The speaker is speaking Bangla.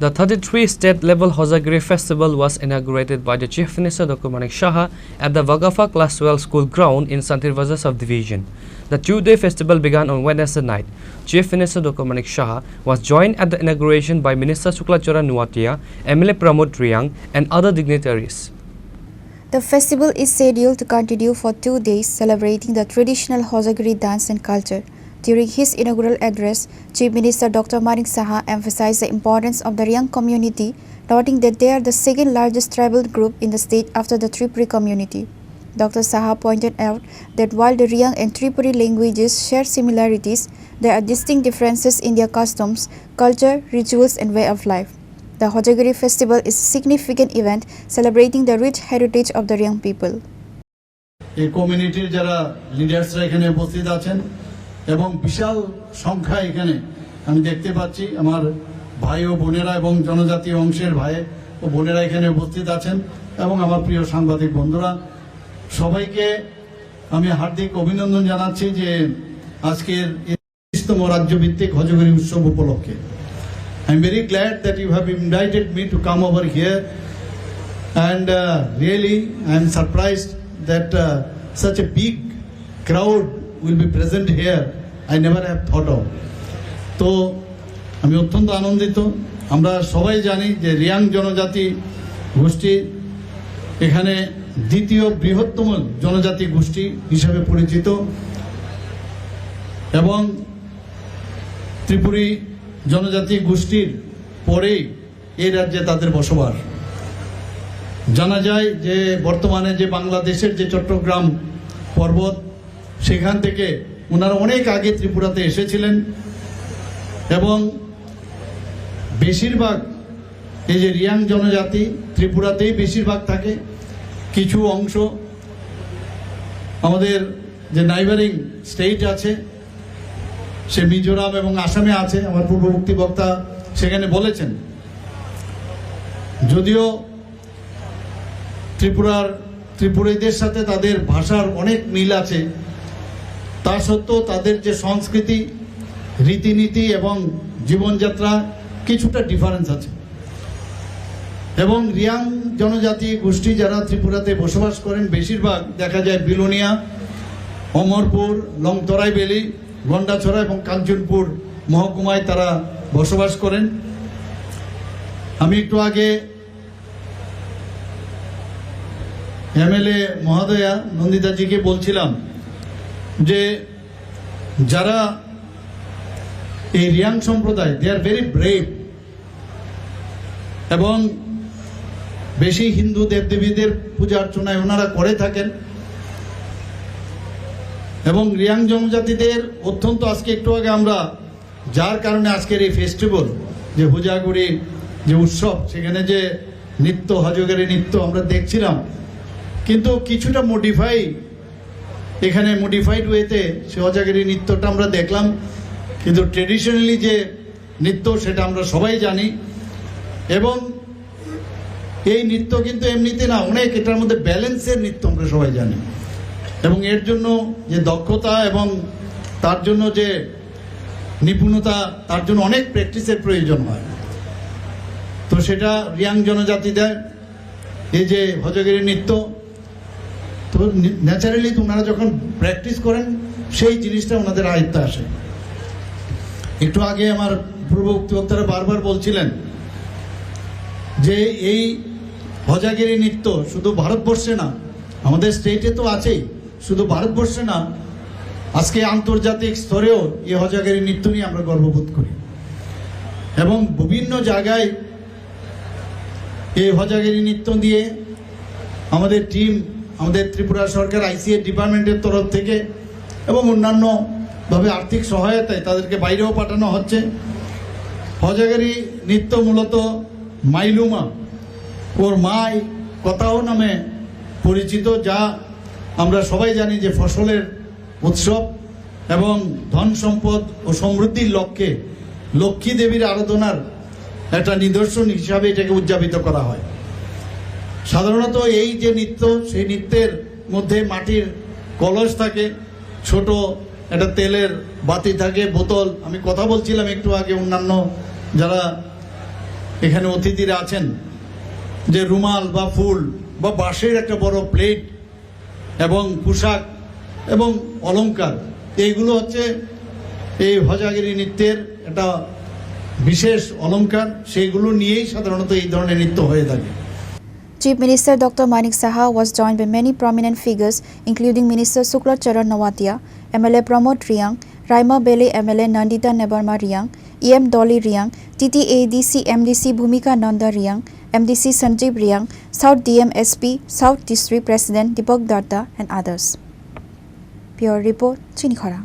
The 33 state-level Hojagiri Festival was inaugurated by the Chief Minister Dr. Manik Saha at the Wagafa Class 12 School ground in Santir Bazar subdivision. The two-day festival began on Wednesday night. Chief Minister Dr. Manik Saha was joined at the inauguration by Minister Suklachara Nuatia, MLA Pramod Triang and other dignitaries. The festival is scheduled to continue for 2 days, celebrating the traditional Hojagiri dance and culture. During his inaugural address, Chief Minister Dr. Manik Saha emphasized the importance of the Riang community, noting that they are the second largest tribal group in the state after the Tripuri community. Dr. Saha pointed out that while the Riang and Tripuri languages share similarities, there are distinct differences in their customs, culture, rituals, and way of life. The Hojagiri festival is a significant event celebrating the rich heritage of the Riang people. এই কমিউনিটির যারা লিডার্সরা এখানে উপস্থিত আছেন এবং বিশাল সংখ্যা এখানে আমি দেখতে পাচ্ছি আমার ভাই ও বোনেরা এবং জনজাতীয় অংশের ভাই ও বোনেরা এখানে উপস্থিত আছেন এবং আমার প্রিয় সাংবাদিক বন্ধুরা সবাইকে আমি হার্দিক অভিনন্দন জানাচ্ছি যে আজকের ৩০তম রাজ্যভিত্তিক হজগরি উৎসব উপলক্ষে I am very glad that you have invited me to come over here and really I am surprised that such a big crowd will be present here. I never have thought of. তো আমি অত্যন্ত আনন্দিত আমরা সবাই জানি যে রিয়াং জনজাতি গোষ্ঠী এখানে দ্বিতীয় বৃহত্তম জনজাতি গোষ্ঠী হিসেবে পরিচিত এবং ত্রিপুরী জনজাতি গোষ্ঠীর পরেই এই রাজ্যে তাদের বসবাস জানা যায় যে বর্তমানে যে বাংলাদেশের যে চট্টগ্রাম পর্বত সেখান থেকে ওনারা অনেক আগে ত্রিপুরাতে এসেছিলেন এবং বেশিরভাগ এই যে রিয়াং জনজাতি ত্রিপুরাতেই বেশিরভাগ থাকে কিছু অংশ আমাদের যে নাইবারিং স্টেট আছে সে মিজোরাম এবং আসামে আছে আমার পূর্ববর্তী বক্তা সেখানে বলেছেন যদিও ত্রিপুরীদের সাথে তাদের ভাষার অনেক মিল আছে তা সত্ত্বেও তাদের যে সংস্কৃতি রীতিনীতি এবং জীবনযাত্রা কিছুটা ডিফারেন্স আছে এবং রিয়াং জনজাতি গোষ্ঠী যারা ত্রিপুরাতে বসবাস করেন বেশিরভাগ দেখা যায় বিলোনিয়া অমরপুর লংতরাই বেলি গন্ডাছড়া এবং কাঞ্চনপুর মহকুমায় তারা বসবাস করেন আমি একটু আগে এমএলএ মহোদয়া নন্দিতাজিকে বলছিলাম যে যারা এই রিয়াং সম্প্রদায় দে আর ভেরি ব্রেভ এবং বেশি হিন্দু দেবদেবীদের পূজা অর্চনায় ওনারা করে থাকেন এবং রিয়াং জনজাতিদের অত্যন্ত আজকে একটু আগে আমরা যার কারণে আজকের এই ফেস্টিভ্যাল যে হোজাগরি যে উৎসব সেখানে যে নৃত্য হজগরি নৃত্য আমরা দেখছিলাম কিন্তু কিছুটা এখানে মডিফাইড ওয়েতে সে হজগরি নৃত্যটা আমরা দেখলাম কিন্তু ট্রেডিশনালি যে নৃত্য সেটা আমরা সবাই জানি এবং এই নৃত্য কিন্তু এমনিতে না অনেক এটার মধ্যে ব্যালেন্সের নৃত্য আমরা সবাই জানি এবং এর জন্য যে দক্ষতা এবং তার জন্য যে নিপুণতা তার জন্য অনেক প্র্যাকটিসের প্রয়োজন হয় তো সেটা রিয়াং জনজাতিদের এই যে হজগিরি নৃত্য তো ন্যাচারালি ওনারা যখন প্র্যাকটিস করেন সেই জিনিসটা ওনাদের আয়ত্তে আসে একটু আগে আমার পূর্ববর্তী বক্তারা বারবার বলছিলেন যে এই হজগিরি নৃত্য শুধু ভারতবর্ষে না আমাদের স্টেটে তো আছেই শুধু ভারতবর্ষে না আজকে আন্তর্জাতিক স্তরেও এই হজগিরি নৃত্য নিয়ে আমরা গর্ববোধ করি এবং বিভিন্ন জায়গায় এই হজগিরি নৃত্য দিয়ে আমাদের টিম আমাদের ত্রিপুরা সরকার আইসিএ ডিপার্টমেন্টের তরফ থেকে এবং অন্যান্যভাবে আর্থিক সহায়তায় তাদেরকে বাইরেও পাঠানো হচ্ছে হজগিরি নৃত্য মূলত মাইলুমা ওর মাই কথাও নামে পরিচিত যা আমরা সবাই জানি যে ফসলের উৎসব এবং ধন সম্পদ ও সমৃদ্ধির লক্ষ্যে লক্ষ্মী দেবীর আরাধনার একটা নিদর্শন হিসাবে এটাকে উদযাপিত করা হয় সাধারণত এই যে নৃত্য সেই নৃত্যের মধ্যে মাটির কলস থাকে ছোট একটা তেলের বাতি থাকে বোতল আমি কথা বলছিলাম একটু আগে অন্যান্য যারা এখানে অতিথিরা আছেন যে রুমাল বা ফুল বা বাঁশের একটা বড় প্লেট এবং পোশাক এবং অলংকার, এইগুলো হচ্ছে এই হজাগিরি নৃত্যের একটা বিশেষ অলংকার। সেইগুলো নিয়েই সাধারণত এই ধরনের নৃত্য হয়ে থাকে। Chief Minister Dr. Manik Saha was joined by many prominent figures including Minister Sukla Charan Nawatia, MLA Pramod Riang, Raima Bele MLA Nandita Nebarma Riang, EM Dolly Riang, TTADC MDC Bhumika Nanda Riang, MDC Sanjeev Riang, South DM SP, South District President Deepak Datta and others. Pure Report, Chinikhara.